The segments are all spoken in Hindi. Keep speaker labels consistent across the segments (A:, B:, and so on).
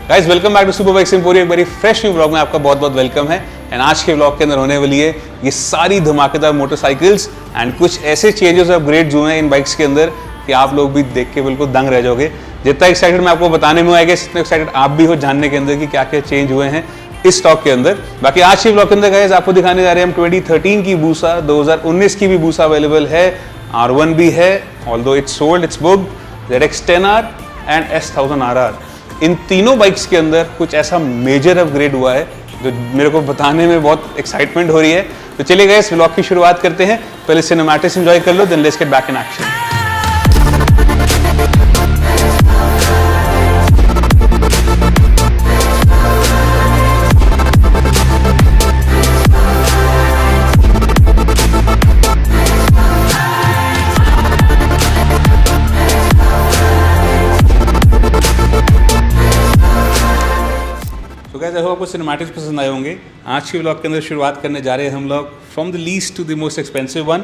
A: Guys welcome back to Super bikes Emporium. एक बड़ी फ्रेश न्यू ब्लॉग में आपका बहुत बहुत वेलकम है। एंड आज के ब्लॉग के अंदर होने वाली है ये सारी धमाकेदार मोटरसाइकिल्स एंड कुछ ऐसे चेंजेस अपग्रेड्स हुए हैं इन बाइक्स के अंदर कि आप लोग भी देख के बिल्कुल दंग रह जाओगे। जितना एक्साइटेड मैं आपको बताने में आएगा इतने एक्साइटेड आप भी हो जानने के अंदर कि क्या क्या चेंज हुए हैं इस स्टॉक के अंदर। बाकी आज के ब्लॉग के अंदर गाइस आपको दिखाने जा रहे हैं हम 2013 की बूसा, 2019 की भी बूसा अवेलेबल है, R1 भी है, although it's sold, it's booked, ZX10R and S1000RR। इन तीनों बाइक्स के अंदर कुछ ऐसा मेजर अपग्रेड हुआ है जो मेरे को बताने में बहुत एक्साइटमेंट हो रही है। तो चलिए गाइस व्लॉग की शुरुआत करते हैं। पहले सिनेमैटिक्स एंजॉय कर लो, then let's get back in action. तो आपको सिनेमैटिक्स पसंद आए होंगे। आज के ब्लॉग के अंदर शुरुआत करने जा रहे हैं हम लोग from the least to the most expensive one.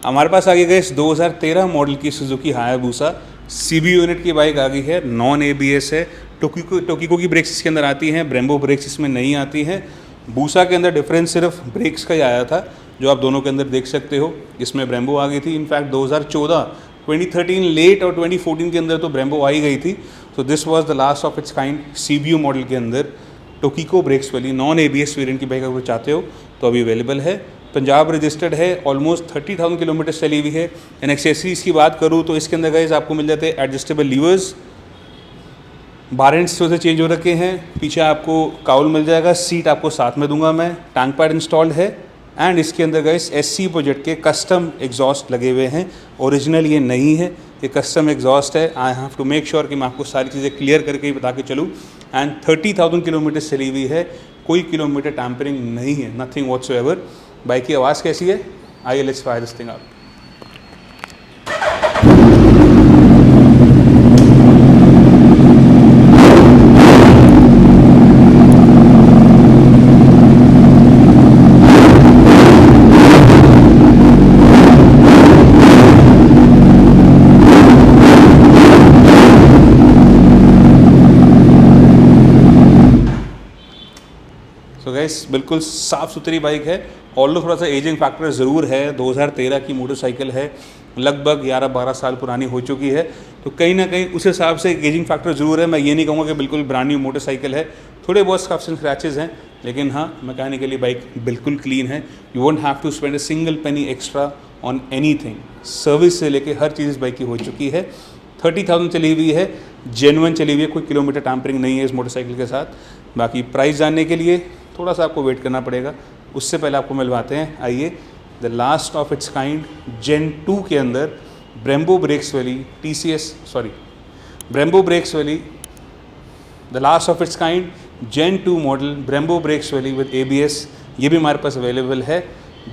A: हमारे पास आ गई गई 2013 मॉडल की सुजुकी हायाबूसा CB यूनिट की बाइक आ गई है, नॉन ABS है, टोकीको की ब्रेक्स इसके अंदर आती हैं, ब्रेम्बो ब्रेक्स इसमें नहीं आती हैं। बूसा के अंदर डिफरेंस सिर्फ ब्रेक्स का ही आया था जो आप दोनों के अंदर देख सकते हो। इसमें ब्रेम्बो आ गई थी। इनफैक्ट 2014, 2013 लेट और 2014 के अंदर तो ब्रेम्बो आई गई थी। So this was the last of its kind CBU model के अंदर टोकीको ब्रेक्स वाली नॉन ABS वेरिएंट की बाइक अगर चाहते हो तो अभी अवेलेबल है। पंजाब रजिस्टर्ड है, ऑलमोस्ट 30,000 किलोमीटर चली हुई है। एंड एक्सेसरीज की बात करूँ तो इसके अंदर गाइस आपको मिल जाते हैं एडजस्टेबल लीवर्स, बारेंट्स थोड़े से चेंज हो रखे हैं, पीछे आपको काउल मिल जाएगा, सीट आपको साथ में दूंगा मैं, टैंक पैड इंस्टॉल्ड है। एंड इसके अंदर गाइस SC प्रोजेक्ट के कस्टम एग्जॉस्ट लगे हुए हैं। ओरिजिनल ये नहीं है, ये कस्टम एग्जॉस्ट है। I have to make sure कि मैं आपको सारी चीज़ें क्लियर करके ही बता के चलूँ। एंड 30,000 किलोमीटर चली हुई है, कोई किलोमीटर टैम्परिंग नहीं है, नथिंग व्हाटसोएवर। बाइक की आवाज़ कैसी है? आइए let's fire this thing up. तो गाइस बिल्कुल साफ़ सुथरी बाइक है। ऑल्दो थोड़ा सा एजिंग फैक्टर ज़रूर है, 2013 की मोटरसाइकिल है, लगभग 11-12 साल पुरानी हो चुकी है। तो कहीं ना कहीं उस हिसाब से एजिंग फैक्टर ज़रूर है। मैं ये नहीं कहूँगा कि बिल्कुल ब्रांड न्यू मोटरसाइकिल है, थोड़े बहुत स्क्रैचेस एंड स्क्रैचेस हैं, लेकिन हाँ मैकेनिकली बाइक बिल्कुल क्लीन है। You won't have to spend a single penny extra on anything. Service से लेके हर चीज़ बाइक की हो चुकी है। 30,000 चली हुई है, जेन्युइन चली हुई है, कोई किलोमीटर टैम्परिंग नहीं है इस मोटरसाइकिल के साथ। बाकी प्राइस जानने के लिए थोड़ा सा आपको वेट करना पड़ेगा, उससे पहले आपको मिलवाते हैं। आइए, the last of its kind gen 2 के अंदर ब्रेम्बो ब्रेक्स वाली ब्रेम्बो ब्रेक्स वाली the last of its kind gen 2 model Brembo brakes वाली विद ABS, ये भी हमारे पास अवेलेबल है।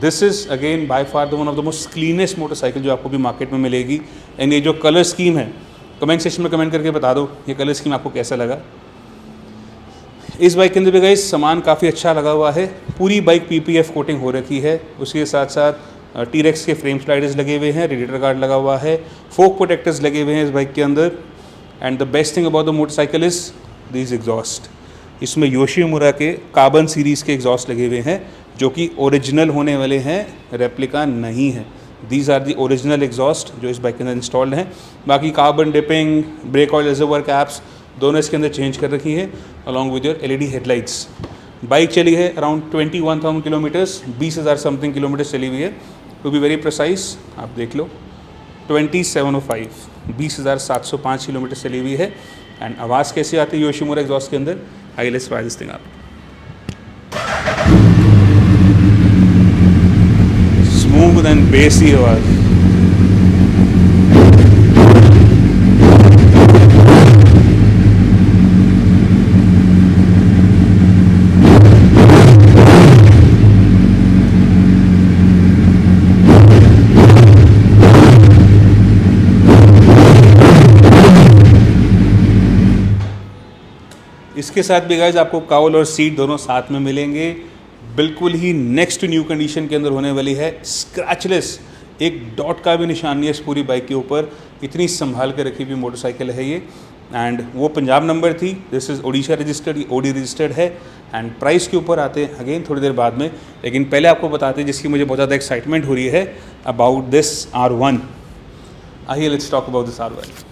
A: This is again by far the one of the most cleanest motorcycle जो आपको भी मार्केट में मिलेगी। एंड ये जो कलर स्कीम है, कमेंट सेक्शन में कमेंट करके बता दो ये कलर स्कीम आपको कैसा लगा। इस बाइक के अंदर भी गाइस सामान काफ़ी अच्छा लगा हुआ है। पूरी बाइक PPF कोटिंग हो रखी है, उसके साथ साथ T-Rex के फ्रेम स्लाइडर्स लगे हुए हैं, रेडिएटर गार्ड लगा हुआ है, फोक प्रोटेक्टर्स लगे हुए हैं इस बाइक के अंदर। And the best thing about the motorcycle is this exhaust. इसमें योशीमुरा के कार्बन सीरीज़ के एग्जॉस्ट लगे हुए हैं जो कि ओरिजिनल होने वाले हैं, रेप्लिका नहीं है। These are the original exhaust जो इस बाइक के अंदर इंस्टॉल्ड हैं। बाकी carbon dipping, brake oil reservoir caps दोनों इसके अंदर चेंज कर रखी है along with your LED headlights. Bike चली है अराउंड 21,000 किलोमीटर्स, 20,000 समथिंग किलोमीटर चली हुई है। टू बी वेरी प्रिसाइज आप देख लो 2705, 20,705 किलोमीटर चली हुई है। एंड आवाज़ कैसी आती है योशीमुरा एग्जॉस्ट के अंदर? आइए let's try this thing up. Smooth and बेसी आवाज़। इसके साथ भी गाइज आपको काउल और सीट दोनों साथ में मिलेंगे। बिल्कुल ही नेक्स्ट न्यू कंडीशन के अंदर होने वाली है, स्क्रैचलेस, एक डॉट का भी निशान नहीं है इस पूरी बाइक के ऊपर। इतनी संभाल के रखी हुई मोटरसाइकिल है ये। एंड वो पंजाब नंबर थी, this is Odisha registered, OD registered है। एंड प्राइस के ऊपर आते हैं अगेन थोड़ी देर बाद में, लेकिन पहले आपको बताते हैं जिसकी मुझे बहुत ज़्यादा एक्साइटमेंट हो रही है अबाउट दिस R1। आइए let's talk about this R1।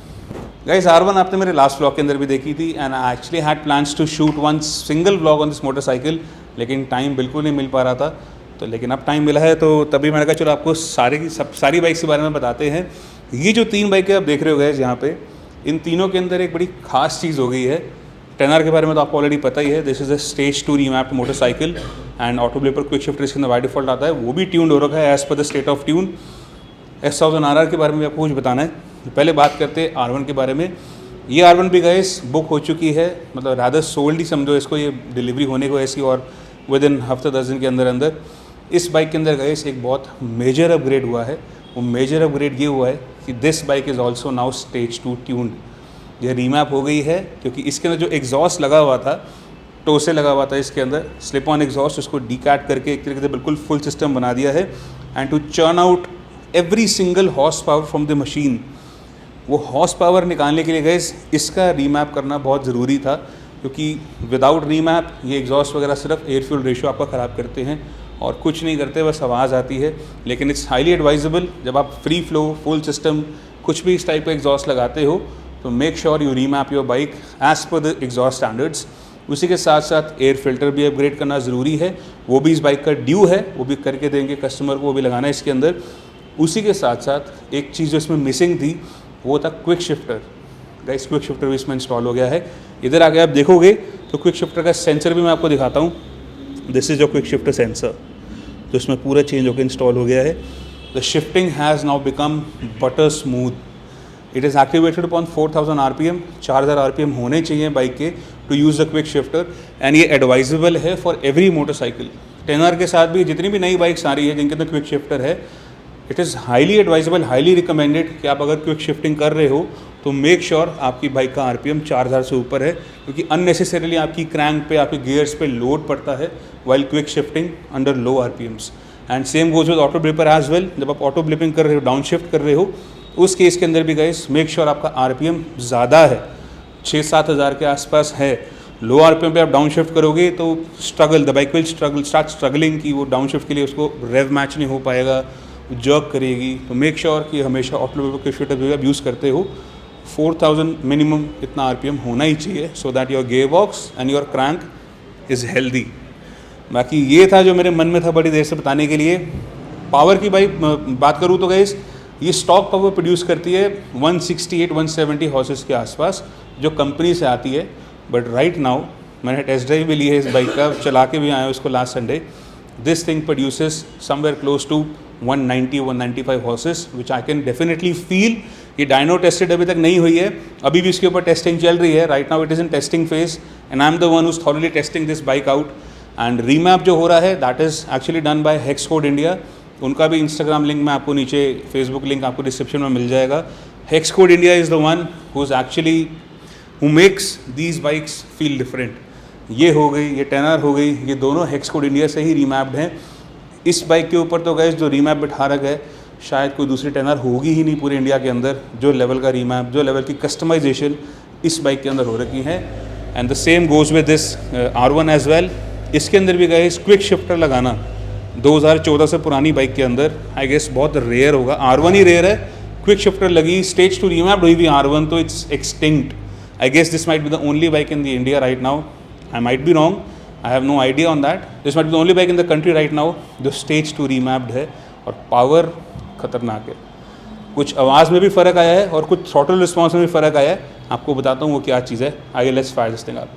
A: Guys R1 आपने मेरे लास्ट व्लॉग के अंदर भी देखी थी, and I actually had plans to shoot one single vlog on this motorcycle, लेकिन टाइम बिल्कुल नहीं मिल पा रहा था। तो लेकिन अब टाइम मिला है, तो तभी मैंने कहा चलो आपको सारी बाइक्स के बारे में बताते हैं। ये जो 3 बाइकें आप देख रहे हो गाइस यहाँ पे, इन तीनों के अंदर एक बड़ी खास चीज़ हो गई है। 10R के बारे में तो आपको ऑलरेडी पता ही है, this is a stage 2 remapped motorcycle, and auto blipper quick shifter इसके अंदर बाय डिफॉल्ट आता है, वो भी ट्यून्ड हो रखा है as per the state of tune. S1000RR के बारे में आपको कुछ बताना है। पहले बात करते हैं R1 के बारे में। ये R1 भी गाइस बुक हो चुकी है, मतलब रादर सोल्ड ही समझो इसको, ये डिलीवरी होने को ऐसी, और विद इन हफ्ते 10 दिन के अंदर अंदर इस बाइक के अंदर गाइस एक बहुत मेजर अपग्रेड हुआ है। वो मेजर अपग्रेड ये हुआ है कि this bike is also now stage 2 tuned. ये रीमैप हो गई है, क्योंकि इसके अंदर जो एग्जॉस्ट लगा हुआ था, टोसे लगा हुआ था इसके अंदर, स्लिप ऑन एग्जॉस्ट, उसको डीकैट करके एक तरीके से बिल्कुल फुल सिस्टम बना दिया है। And to churn out every single horse power from the machine, वो हॉर्स पावर निकालने के लिए गाइस इसका रीमैप करना बहुत ज़रूरी था, क्योंकि विदाउट रीमैप ये एग्जॉस्ट वगैरह सिर्फ एयर फ्यूल रेशियो आपका ख़राब करते हैं और कुछ नहीं करते, बस आवाज़ आती है। लेकिन इट्स हाईली एडवाइजेबल, जब आप फ्री फ्लो फुल सिस्टम कुछ भी इस टाइप का एग्जॉस्ट लगाते हो तो make sure you remap your bike as per the exhaust standards. उसी के साथ साथ एयर फिल्टर भी अपग्रेड करना ज़रूरी है, वो भी इस बाइक का ड्यू है, वो भी करके देंगे कस्टमर को, वो भी लगाना है इसके अंदर। उसी के साथ साथ एक चीज़ जो इसमें मिसिंग थी वो था quick shifter. Guys quick shifter भी इसमें इंस्टॉल हो गया है। इधर आगे आप देखोगे तो क्विक शिफ्टर का सेंसर भी मैं आपको दिखाता हूँ। This is your quick shifter sensor, तो इसमें पूरा चेंज होकर इंस्टॉल हो गया है। The shifting has now become butter smooth. It is activated upon 4000 RPM, 4000 RPM होने चाहिए बाइक के to use the quick shifter, and ये एडवाइजेबल है फॉर एवरी मोटरसाइकिल। 10R के साथ भी जितनी भी नई बाइक्स आ रही है जिनके अंदर क्विक शिफ्टर है, it is highly advisable, highly recommended कि आप अगर क्विक शिफ्टिंग कर रहे हो तो मेक श्योर आपकी बाइक का RPM 4000 से ऊपर है, क्योंकि अननेसेसरीली आपकी क्रैंक पे, आपके गियर्स पे लोड पड़ता है while quick shifting under low RPMs। And same goes with auto blipper as well. जब आप ऑटो ब्लिपिंग कर रहे हो, डाउन शिफ्ट कर रहे हो, उस केस के अंदर भी गाइस मेक श्योर आपका RPM ज़्यादा है, 6-7 हज़ार के आसपास है। लो RPM पे आप डाउन शिफ्ट करोगे तो the bike will start struggling, कि वो डाउन शिफ्ट के लिए उसको रेव मैच नहीं हो पाएगा, जर्क करेगी। तो मेक श्योर कि हमेशा ऑटो ब्लिपर के शिफ्टर जो आप यूज़ करते हो 4000 मिनिमम इतना RPM होना ही चाहिए, so that your gear box and your crank is healthy. बाकी ये था जो मेरे मन में था बड़ी देर से बताने के लिए। पावर की बात करूँ तो गाइस ये स्टॉक पावर प्रोड्यूस करती है 168-170 हॉर्सेस के आसपास, जो कंपनी से आती है। बट राइट नाउ मैंने टेस्ट ड्राइव भी ली है इस बाइक का, चला के भी आया उसको last Sunday. This thing produces somewhere close to 190-195 horses, which I can definitely feel. ये डायनो टेस्टेड अभी तक नहीं हुई है, अभी भी इसके ऊपर टेस्टिंग चल रही है। Right now it is in testing phase, and I am the one who's thoroughly testing this bike out. And remap जो हो रहा है that is actually done by Hex Code India. उनका भी इंस्टाग्राम लिंक मैं आपको नीचे, फेसबुक लिंक आपको डिस्क्रिप्शन में मिल जाएगा। Hex Code India is the one who makes these bikes feel different. ये हो गई, ये 10R हो गई, ये दोनों हेक्स कोड इंडिया से ही रीमैप्ड हैं। इस बाइक के ऊपर तो गाइस जो रीमैप बिठा रखा है, शायद कोई दूसरी 10R होगी ही नहीं पूरे इंडिया के अंदर, जो लेवल का रीमैप, जो लेवल की कस्टमाइजेशन इस बाइक के अंदर हो रखी है। And the same goes with this R1 as well. इसके अंदर भी गाइस क्विक शिफ्टर लगाना 2014 से पुरानी बाइक के अंदर आई गेस बहुत रेयर होगा। R1 ही रेयर है, क्विक शिफ्टर लगी, स्टेज 2 रीमैप्ड हुई भी R1, तो it's extinct. I guess this might be the only bike in the India right now, I might be wrong, I have no idea on that. This might be the only bike in the country right now जो स्टेज 2 रीमैप्ड है, और पावर खतरनाक है। कुछ आवाज़ में भी फ़र्क आया है और कुछ थ्रॉटल रिस्पॉन्स में भी फ़र्क आया है। आपको बताता हूँ वो क्या चीज़ है। आइए let's fire this thing up.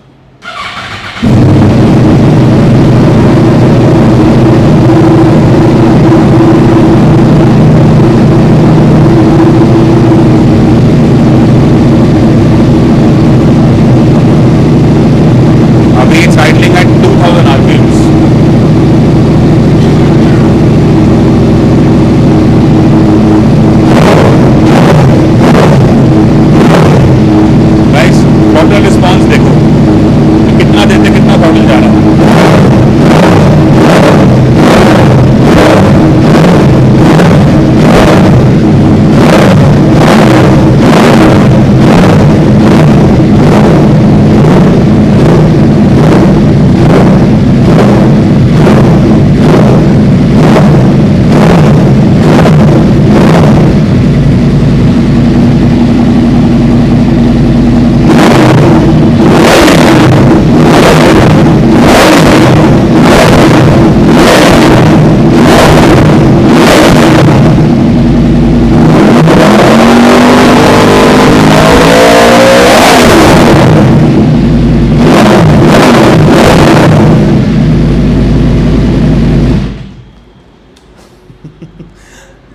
A: अभी it's idling at 2000 RPMs। Guys throttle response देखो,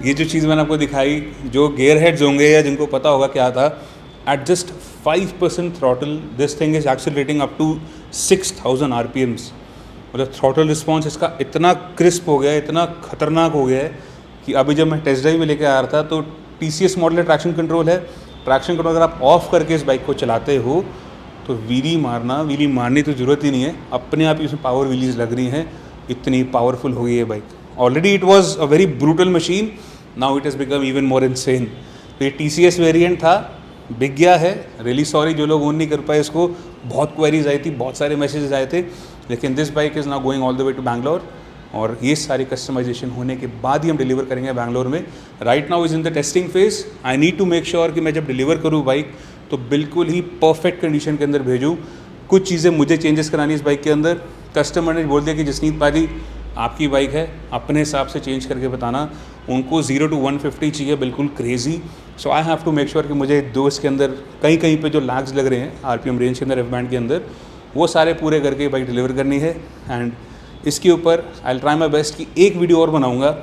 A: ये जो चीज़ मैंने आपको दिखाई, जो गेयर हेड्स होंगे या जिनको पता होगा क्या था, at just 5% throttle this thing is accelerating up to 6000 RPMs। मतलब थ्रॉटल रिस्पॉन्स इसका इतना क्रिस्प हो गया है, इतना खतरनाक हो गया है कि अभी जब मैं टेस्ट ड्राइव में लेके आ रहा था तो TCS मॉडल है, ट्रैक्शन कंट्रोल है। ट्रैक्शन कंट्रोल अगर आप ऑफ करके इस बाइक को चलाते हो तो व्हीली मारनी तो ज़रूरत ही नहीं है, अपने आप ही उसमें पावर व्हीलीज लग रही हैं, इतनी पावरफुल हो गई है bike. Already it was a very brutal machine, now it has become even more insane. तो ये TCS वेरिएंट था, बिक गया है। रियली सॉरी जो लोग ओन नहीं कर पाए इसको, बहुत क्वेरीज आई थी, बहुत सारे मैसेजेस आए थे, लेकिन this bike is now going all the way to Bangalore और ये सारी कस्टमाइजेशन होने के बाद ही हम डिलीवर करेंगे बैंगलोर में। Right now is in the testing phase. I need to make sure कि मैं जब डिलीवर करूँ बाइक तो बिल्कुल ही परफेक्ट कंडीशन के अंदर भेजूँ। कुछ चीज़ें मुझे चेंजेस करानी इस बाइक के अंदर। कस्टमर ने बोल दिया कि जसनीत भाजी आपकी बाइक है, अपने हिसाब से चेंज करके बताना। उनको 0 to 150 चाहिए, बिल्कुल crazy. So I have to make sure कि मुझे दो इसके अंदर कहीं कहीं पे जो लैग्स लग रहे हैं RPM रेंज के अंदर, एफ बैंड के अंदर, वो सारे पूरे करके बाइक डिलीवर करनी है। एंड इसके ऊपर आई ट्राई माई बेस्ट कि एक वीडियो और बनाऊंगा,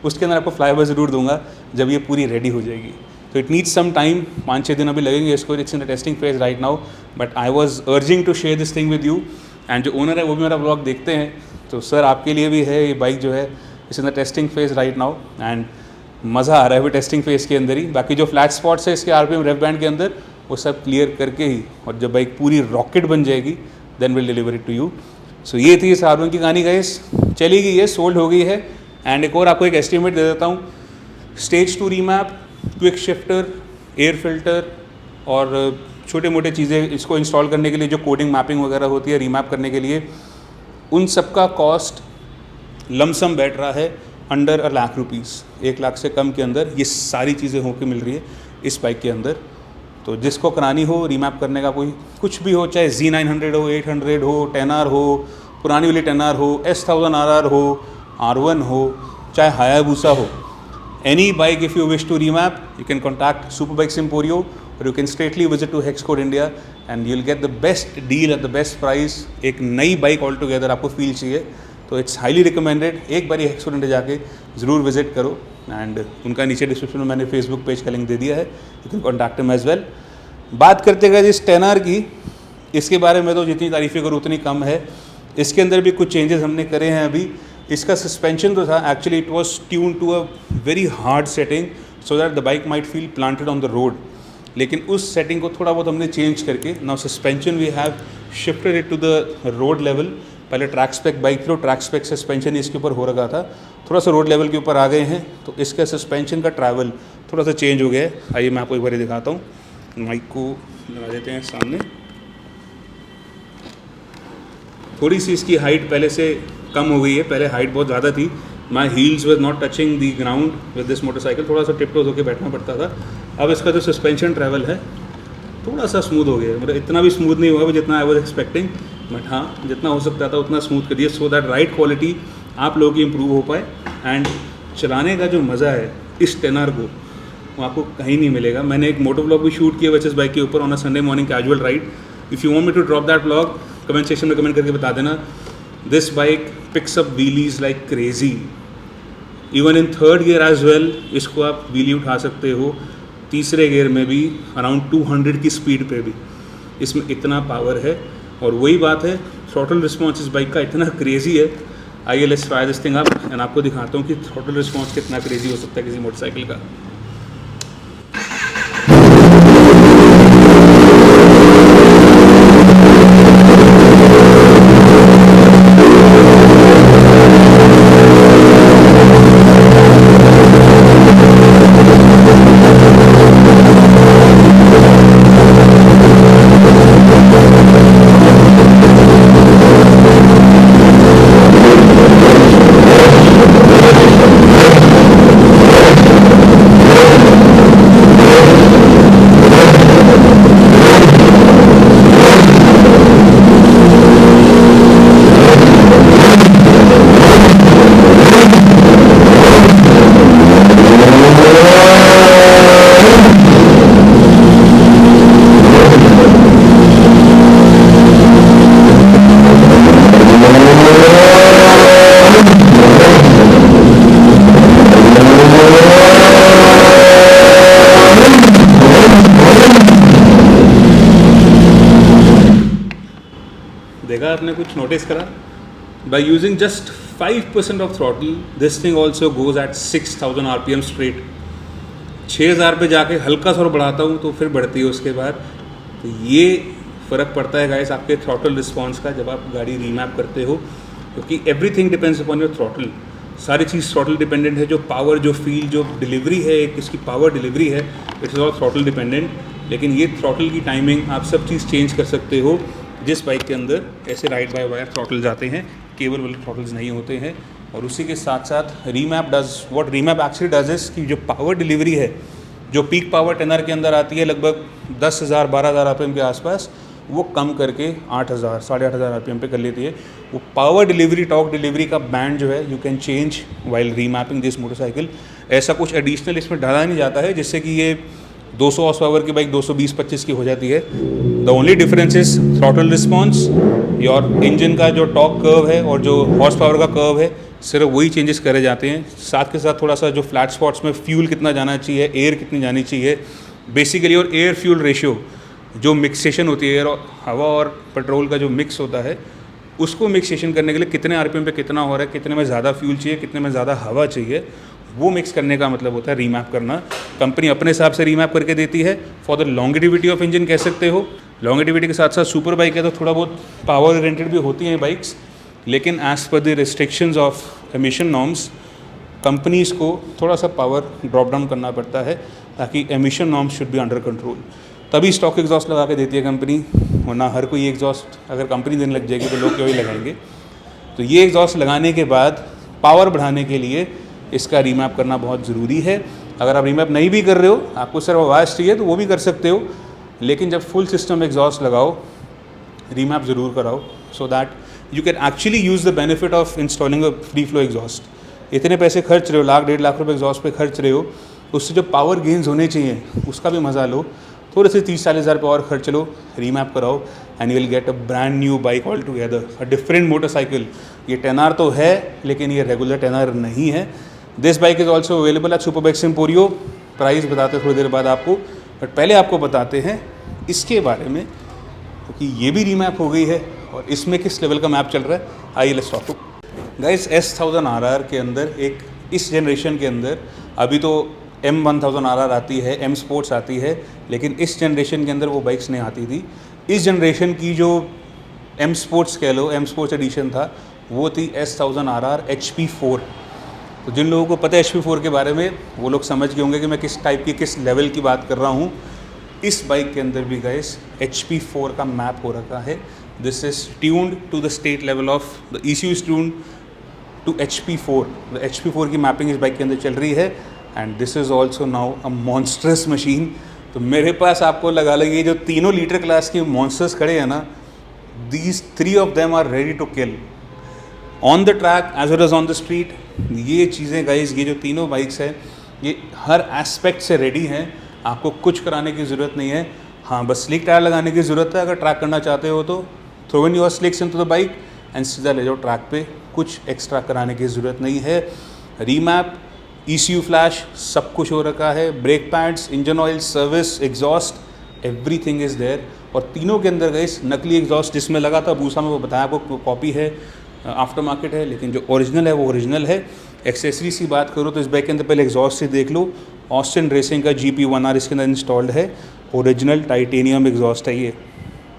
A: उसके अंदर आपको फ्लाईओवर ज़रूर दूंगा जब ये पूरी रेडी हो जाएगी। तो इट नीड्स सम टाइम, 5-6 दिन अभी लगेंगे इसको, it's in the testing phase right now, but I was urging to share this thing with you. And जो ओनर है वो भी मेरा ब्लॉग देखते हैं, तो सर आपके लिए भी है ये बाइक जो है, it's in the testing phase right now and मज़ा आ रहा है अभी टेस्टिंग फेज के अंदर ही। बाकी जो फ्लैट स्पॉट्स है इसके RPM रेफ बैंड के अंदर, वो सब क्लियर करके ही, और जब बाइक पूरी रॉकेट बन जाएगी then will deliver it to you. So ये थी इस R1 की कहानी गाइस, चली गई है, सोल्ड हो गई है। एंड एक और आपको एक एस्टिमेट दे देता हूँ, stage 2 remap, quick shifter, air filter और छोटे मोटे चीज़ें इसको इंस्टॉल करने के लिए जो कोडिंग मैपिंग वगैरह होती है रीमैप करने के लिए, उन सब का कॉस्ट लमसम बैठ रहा है अंडर ₹1,00,000, 1 लाख से कम के अंदर ये सारी चीज़ें होकर मिल रही है इस बाइक के अंदर। तो जिसको करानी हो रीमैप करने का, कोई कुछ भी हो, चाहे Z900 हो, 800 हो, 10R हो, पुरानी वाली 10R हो, S1000 RR हो, R1 हो, चाहे हायाबुसा हो, any bike if you wish to remap, you can contact Superbikes Emporio or you can straightly visit to Hexcode India and you'll get the best deal at the best price। एक नई बाइक ऑल टुगेदर आपको फील चाहिए तो इट्स हाईली रिकमेंडेड, एक बार Hexcode India जाके ज़रूर विजिट करो। एंड उनका नीचे डिस्क्रिप्शन में मैंने फेसबुक पेज का लिंक दे दिया है, you can contact him as well. बात करते गए इस 10R की, इसके बारे में तो जितनी तारीफ़ें करूँ उतनी कम है। इसके अंदर भी कुछ चेंजेस हमने करे हैं अभी। इसका सस्पेंशन जो था actually it was tune to a very hard setting so that the bike might feel planted on the road, लेकिन उस सेटिंग को थोड़ा बहुत हमने चेंज करके now suspension we have shifted it to the road level. पहले ट्रैक स्पेक बाइक थी, ट्रैक स्पेक सस्पेंशन इसके ऊपर हो रखा था, थोड़ा सा रोड लेवल के ऊपर आ गए हैं, तो इसका सस्पेंशन का ट्रैवल थोड़ा सा चेंज हो गया है। आइए मैं आपको एक बार दिखाता हूँ, माइक को लगा देते हैं सामने। थोड़ी सी इसकी हाइट पहले से कम हो गई है, पहले हाइट बहुत ज़्यादा थी। My heels were not touching the ground with this motorcycle, थोड़ा सा टिपटोज होकर बैठना पड़ता था। अब इसका जो सस्पेंशन ट्रैवल है थोड़ा सा स्मूथ हो गया, मतलब इतना भी स्मूथ नहीं हुआ जितना आई वॉज एक्सपेक्टिंग, बट हाँ जितना हो सकता था उतना स्मूथ कर दिया सो दैट राइड क्वालिटी आप लोगों की इम्प्रूव हो पाए। एंड चलाने का जो मज़ा है इस 10R को वो आपको कहीं नहीं मिलेगा। मैंने एक मोटो व्लॉग भी शूट किया वैसे इस बाइक के ऊपर on a Sunday morning casual ride. If you want me to drop that vlog, comment section में कमेंट करके बता देना। This bike picks up wheelies like crazy, even in third gear as well. इसको आप व्हीली उठा सकते हो, तीसरे गियर में भी अराउंड 200 की स्पीड पे भी इसमें इतना पावर है। और वही बात है, थ्रॉटल रिस्पॉन्स इस बाइक का इतना क्रेजी है। आइए let's try this thing up and आपको दिखाता हूँ कि थ्रॉटल रिस्पॉन्स कितना क्रेजी हो सकता है किसी मोटरसाइकिल का। देखा आपने, कुछ नोटिस करा? By using just 5% of throttle this thing also goes eight 6000 RPM straight. 6000 पे जाके हल्का सा और बढ़ाता हूँ तो फिर बढ़ती है उसके बाद। तो ये फ़र्क पड़ता है गाइस आपके थ्रॉटल रिस्पॉन्स का जब आप गाड़ी रीमैप करते हो, क्योंकि everything depends upon your throttle. सारी चीज़ थ्रॉटल डिपेंडेंट है, जो पावर, जो फील, जो डिलीवरी है, एक इसकी पावर डिलीवरी है, इट्स ऑल थ्रॉटल डिपेंडेंट। लेकिन ये थ्रॉटल की टाइमिंग आप सब चीज़ चेंज कर सकते हो। जिस बाइक के अंदर ऐसे राइड बाय वायर थ्रॉटल जाते हैं, केबल वाले थ्रॉटल्स नहीं होते हैं। और उसी के साथ साथ remap does what remap actually does is कि जो पावर डिलीवरी है, जो पीक पावर 10R के अंदर आती है लगभग 10,000 12,000 RPM के आसपास, वो कम करके 8,000 8,500 RPM पे कर लेती है। वो पावर डिलीवरी, टॉर्क डिलीवरी का बैंड जो है you can change while remapping this motorcycle. ऐसा कुछ एडिशनल इसमें डाला नहीं जाता है जिससे कि ये 200 हॉर्स पावर की बाइक 220-25 की हो जाती है। The only difference is throttle response, your engine का जो टॉर्क कर्व है और जो हॉर्स पावर का कर्व है, सिर्फ वही चेंजेस करे जाते हैं। साथ के साथ थोड़ा सा जो फ्लैट स्पॉट्स में फ्यूल कितना जाना चाहिए, एयर कितनी जानी चाहिए, बेसिकली और एयर फ्यूल रेशियो, जो मिक्सेशन होती है एयर और हवा और पेट्रोल का जो मिक्स होता है, उसको मिक्सेशन करने के लिए कितने RPM पे कितना हो रहा है, कितने में ज़्यादा फ्यूल चाहिए, कितने में ज़्यादा हवा चाहिए, वो मिक्स करने का मतलब होता है रीमैप करना। कंपनी अपने हिसाब से रीमैप करके देती है for the longevity of engine, कह सकते हो। लॉन्गेटिविटी के साथ साथ सुपर बाइक है तो थोड़ा बहुत पावर ओरिएंटेड भी होती हैं बाइक्स, लेकिन as per the restrictions of emission norms companies को थोड़ा सा पावर ड्रॉप डाउन करना पड़ता है ताकि emission norms should be under control. तभी स्टॉक एग्जॉस्ट लगा के देती है कंपनी, वरना हर कोई एग्जॉस्ट अगर कंपनी देने लग जाएगी तो लोग क्यों ही लगाएंगे। तो ये एग्जॉस्ट लगाने के बाद पावर बढ़ाने के लिए इसका रीमैप करना बहुत ज़रूरी है। अगर आप रीमैप नहीं भी कर रहे हो, आपको सिर्फ आवाज़ चाहिए तो वो भी कर सकते हो, लेकिन जब फुल सिस्टम एग्जॉस्ट लगाओ, रीमैप ज़रूर कराओ, so that you can actually use the benefit of installing a free flow exhaust. इतने पैसे खर्च रहे हो, लाख 1.5 लाख रुपए एग्जॉस्ट पे खर्च रहे हो, उससे जो पावर गेन्स होने चाहिए उसका भी मज़ा लो। थोड़े से 30-40 हज़ार पे और खर्च लो, रीमैप कराओ, and you will get a brand new bike all together, a different motorcycle. ये 10R तो है, लेकिन ये रेगुलर 10R नहीं है। This bike is also available at super bikes Emporio. Price बताते थोड़ी देर बाद आपको, बट पहले आपको बताते हैं इसके बारे में, क्योंकि ये भी रीमैप हो गई है और इसमें किस लेवल का मैप चल रहा है। आइए let's talk. Guys, S1000 RR के अंदर एक इस जनरेशन के अंदर अभी तो M1000 RR आती है, M स्पोर्ट्स आती है, लेकिन इस जनरेशन के अंदर वो बाइक्स नहीं आती थी। इस जनरेशन की जो M स्पोर्ट्स कह लो, M स्पोर्ट्स एडिशन था, वो थी S1000 RR HP4। तो जिन लोगों को पता है HP4 के बारे में, वो लोग समझ गए होंगे कि मैं किस टाइप की, किस लेवल की बात कर रहा हूँ। इस बाइक के अंदर भी गाइस HP4 का मैप हो रखा है। This is tuned to the state level of the ECU is tuned to HP4। The HP4 की मैपिंग इस बाइक के अंदर चल रही है, and this is also now a monstrous machine. तो मेरे पास आपको लगा लगे जो तीनों लीटर क्लास के मॉन्स्टर्स खड़े हैं ना, these 3 of them are ready to kill on the track as well as on the street. ये चीज़ें गाइस, ये जो तीनों बाइक्स हैं, ये हर एस्पेक्ट से रेडी हैं। आपको कुछ कराने की ज़रूरत नहीं है। हाँ, बस स्लिक टायर लगाने की ज़रूरत है। अगर ट्रैक करना चाहते हो तो throw in your slicks into the bike and सीधा ले जाओ ट्रैक पे, कुछ एक्स्ट्रा कराने की ज़रूरत नहीं है। रीमैप, ECU फ्लैश, सब कुछ हो रखा है। Brake pads, engine oil, service, exhaust, everything is there. और तीनों के अंदर गई नकली एग्जॉस्ट जिसमें लगा था बूसा में, वो बताया आपको कॉपी है, आफ्टर मार्केट है, लेकिन जो ओरिजिनल है वो ओरिजिनल है। एक्सेसरीज की बात करो तो इस बाइक के अंदर पहले एग्जॉस्ट से देख लो। ऑस्टिन रेसिंग का GP1R इसके अंदर इंस्टॉल्ड है। ओरिजिनल टाइटेनियम एग्जॉस्ट है ये,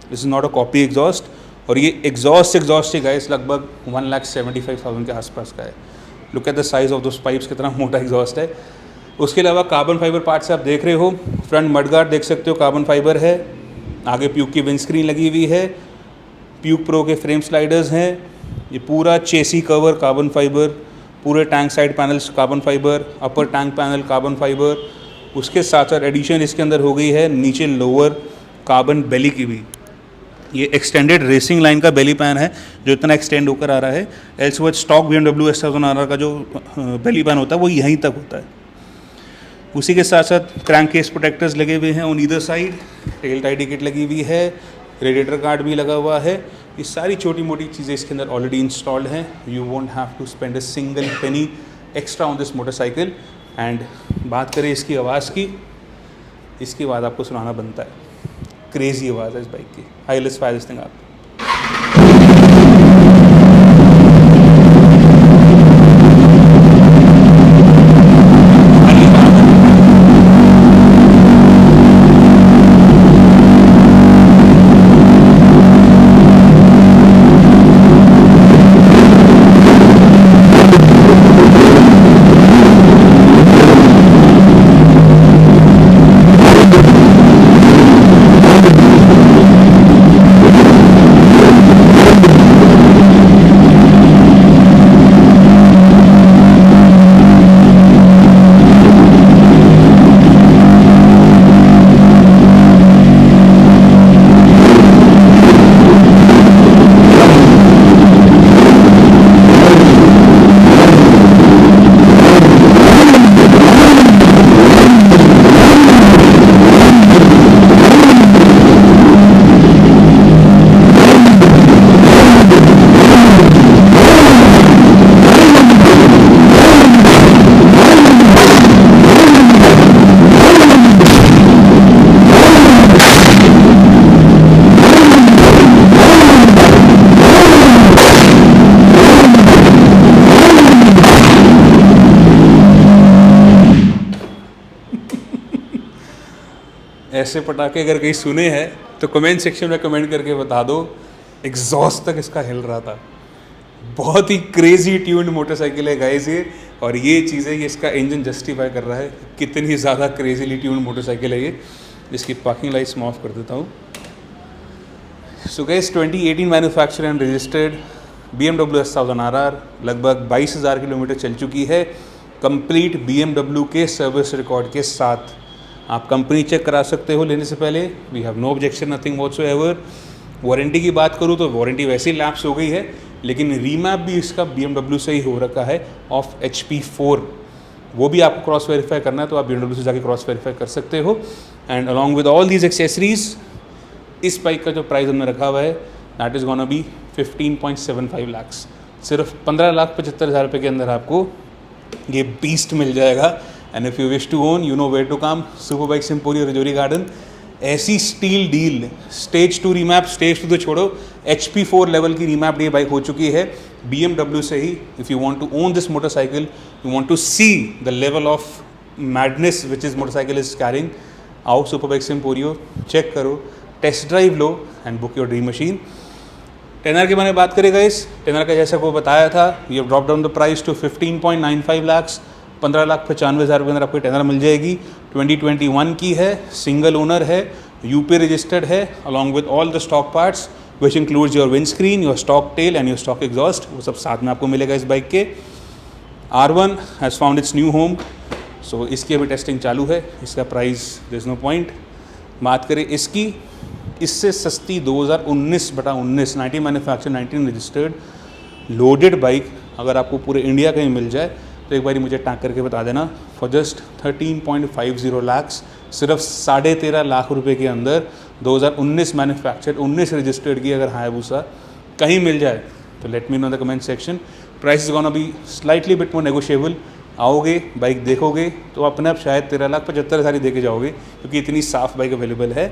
A: this is not a copy exhaust. और ये एग्जॉस्ट ही गाइस लगभग 1,75,000 के आसपास का है। Look at the size of those pipes, कितना मोटा एग्जॉस्ट है। उसके अलावा कार्बन फाइबर पार्ट्स आप देख रहे हो। फ्रंट मडगार्ड देख सकते हो, कार्बन फाइबर है। आगे प्यूक की विंडस्क्रीन लगी हुई है। प्यूक प्रो के फ्रेम स्लाइडर्स हैं। ये पूरा चेसी कवर कार्बन फाइबर, पूरे tank side panels carbon fibre, upper tank panel carbon fibre. उसके साथ साथ एडिशन इसके अंदर हो गई है नीचे लोअर कार्बन बेली की भी। ये एक्सटेंडेड रेसिंग लाइन का बेली पैन है जो इतना एक्सटेंड होकर आ रहा है। Ellsworth stock BMW S1000 RR का जो बेली पैन होता है वो यहीं तक होता है। उसी के साथ साथ क्रैंक केस प्रोटेक्टर्स लगे हुए हैं on either side. Tail tidy kit लगी हुई है, रेडिएटर गार्ड भी लगा हुआ है। ये सारी छोटी मोटी चीज़ें इसके अंदर ऑलरेडी इंस्टॉल्ड हैं। You won't have to spend a single penny extra on this motorcycle. And बात करें इसकी आवाज़ की, इसकी आवाज़ आपको सुनाना बनता है। क्रेजी आवाज़ है इस बाइक की। High let's fire this thing up. ऐसे पटाखे अगर कहीं सुने हैं तो कमेंट सेक्शन में कमेंट करके बता दो। एग्जॉस्ट तक इसका हिल रहा था। बहुत ही क्रेजी ट्यून्ड मोटरसाइकिल है गाइस ये, और ये चीज़ें ये इसका इंजन जस्टिफाई कर रहा है कितनी ज़्यादा क्रेजीली ट्यून्ड मोटरसाइकिल है ये। इसकी पार्किंग लाइट्स मैं ऑफ कर देता हूँ। So guys 2018 manufacture and registered BMW S1000 RR लगभग 22,000 किलोमीटर चल चुकी है, कंप्लीट BMW के सर्विस रिकॉर्ड के साथ। आप कंपनी चेक करा सकते हो लेने से पहले। We have no objection, nothing whatsoever. Warranty की बात करूँ तो वारंटी वैसे ही लैप्स हो गई है, लेकिन रीमैप भी इसका BMW से ही हो रखा है ऑफ HP4। वो भी आपको क्रॉस वेरीफाई करना है तो आप BMW से जाके क्रॉस वेरीफाई कर सकते हो। And along with all these accessories इस बाइक का जो प्राइस हमने रखा हुआ है that is gonna be 15.75 lakhs. सिर्फ 15,75,000 रुपये के अंदर आपको ये बीस्ट मिल जाएगा। And if you wish to own you know where to come, super bikes emporium Rajouri garden. ऐसी steal deal, stage 2 remap, stage 2 तो छोड़ो, HP4 लेवल की रीमैप ये बाइक हो चुकी है BMW से ही। If you want to own this motorcycle, you want to see the level of madness which is motorcycle is carrying, आओ सुपर बाइक्स एम्पोरियम, चेक करो, टेस्ट ड्राइव लो and book your dream machine. Tenure के बारे में बात करें गाइस, टेनर का जैसा को बताया था, we have drop down the price to 15.95 lakhs. 15,95,000 रुपये के अंदर आपको टेनर मिल जाएगी। 2021 की है, सिंगल ओनर है, यूपी रजिस्टर्ड है, along with all the stock parts which includes your windscreen, your stock tail and your stock exhaust. वो सब साथ में आपको मिलेगा इस बाइक के। R1 has found its new home, so इसकी अभी टेस्टिंग चालू है। इसका price there is no point. बात करें इसकी, इससे सस्ती 2019/19 19 मैन्युफैक्चर 19 रजिस्टर्ड लोडेड बाइक अगर आपको पूरे इंडिया कहीं मिल जाए तो एक बारी मुझे टैग करके बता देना। फॉर जस्ट 13.50 लाख्स, सिर्फ 13.5 लाख रुपए के अंदर 2019 मैन्युफैक्चर 19 रजिस्टर्ड की अगर हायाबुसा कहीं मिल जाए तो let me know the comment section. Price is gonna be slightly bit more negotiable. आओगे बाइक देखोगे तो अपने आप शायद 13,75,000 ही देके जाओगे, क्योंकि इतनी साफ बाइक अवेलेबल है।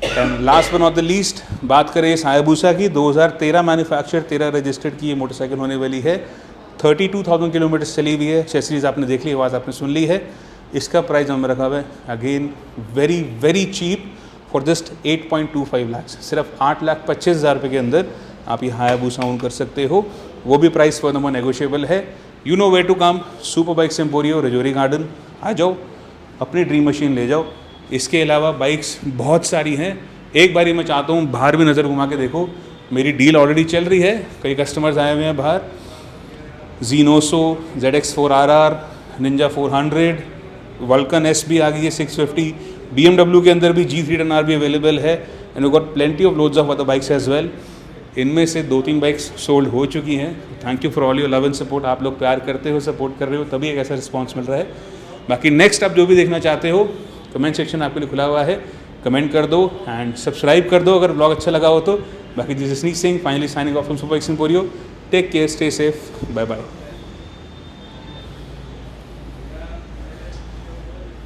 A: And last but not the least, बात करें इस हायाबुसा की, 2013 मैन्युफैक्चर 13 रजिस्टर्ड की ये मोटरसाइकिल होने वाली है। 32,000 किलोमीटर चली हुई है, एक्सेसरीज आपने देख ली, आवाज़ आपने सुन ली है। इसका प्राइस हमें रखा हुआ है again very very cheap for just 8.25 lakhs. सिर्फ 8,25,000 रुपये के अंदर आप ये हायाबुसा ओन कर सकते हो। वो भी प्राइस फॉर नंबर नेगोशिएबल है। You know where to come, super bikes emporium Rajouri garden. आ जाओ, अपनी ड्रीम मशीन ले जाओ। इसके अलावा बाइक्स बहुत सारी हैं। एक बारी मैं चाहता हूँ बाहर भी नज़र घुमा के देखो, मेरी डील ऑलरेडी चल रही है, कई कस्टमर्स आए हुए हैं बाहर। जीनोसो, ZX4 RR, Ninja 400, vulcan S भी आ गई है 650, BMW के अंदर भी G3 10R भी अवेलेबल है, and we got plenty of loads of other bikes as well. इनमें से 2-3 बाइक्स सोल्ड हो चुकी हैं। Thank you for all your love and support. आप लोग प्यार करते हो, सपोर्ट कर रहे हो, तभी एक ऐसा रिस्पॉन्स मिल रहा है। बाकी नेक्स्ट आप जो भी देखना चाहते हो, कमेंट सेक्शन आपके लिए खुला हुआ है, कमेंट कर दो एंड सब्सक्राइब कर दो अगर ब्लॉग अच्छा लगा हो तो। बाकी this is Sneak Singh, finally signing off from Super bikes Emporium. Take care, stay safe, bye bye.